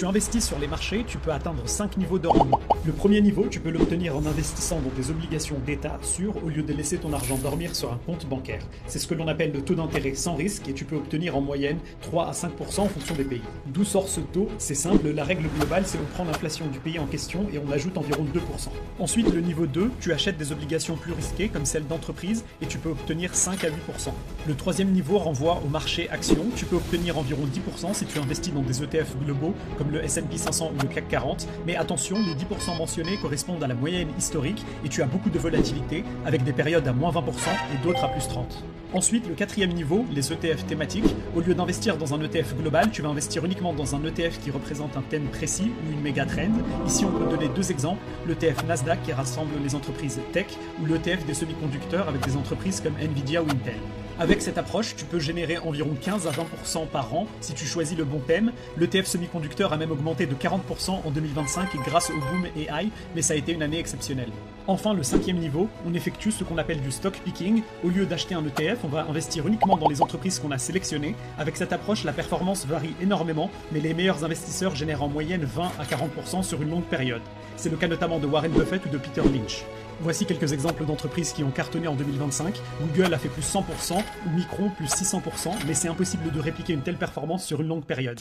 tu investis sur les marchés, tu peux atteindre 5 niveaux de rendement. Le premier niveau, tu peux l'obtenir en investissant dans des obligations d'État sûres au lieu de laisser ton argent dormir sur un compte bancaire. C'est ce que l'on appelle le taux d'intérêt sans risque et tu peux obtenir en moyenne 3 à 5% en fonction des pays. D'où sort ce taux? C'est simple, la règle globale c'est on prend l'inflation du pays en question et on ajoute environ 2%. Ensuite, le niveau 2, tu achètes des obligations plus risquées comme celles d'entreprise et tu peux obtenir 5 à 8%. Le troisième niveau renvoie au marché action, tu peux obtenir environ 10% si tu investis dans des ETF globaux comme le S&P 500 ou le CAC 40, mais attention, les 10% mentionnés correspondent à la moyenne historique et tu as beaucoup de volatilité avec des périodes à moins 20% et d'autres à plus 30%. Ensuite, le quatrième niveau, les ETF thématiques. Au lieu d'investir dans un ETF global, tu vas investir uniquement dans un ETF qui représente un thème précis ou une méga trend. Ici, on peut donner deux exemples, l'ETF Nasdaq qui rassemble les entreprises tech ou l'ETF des semi-conducteurs avec des entreprises comme Nvidia ou Intel. Avec cette approche, tu peux générer environ 15 à 20% par an si tu choisis le bon thème. L'ETF semi-conducteur a même augmenté de 40% en 2025 grâce au boom AI, mais ça a été une année exceptionnelle. Enfin, le cinquième niveau, on effectue ce qu'on appelle du stock picking. Au lieu d'acheter un ETF, on va investir uniquement dans les entreprises qu'on a sélectionnées. Avec cette approche, la performance varie énormément, mais les meilleurs investisseurs génèrent en moyenne 20 à 40% sur une longue période. C'est le cas notamment de Warren Buffett ou de Peter Lynch. Voici quelques exemples d'entreprises qui ont cartonné en 2025. Google a fait plus 100%, ou Micron plus 600%, mais c'est impossible de répliquer une telle performance sur une longue période.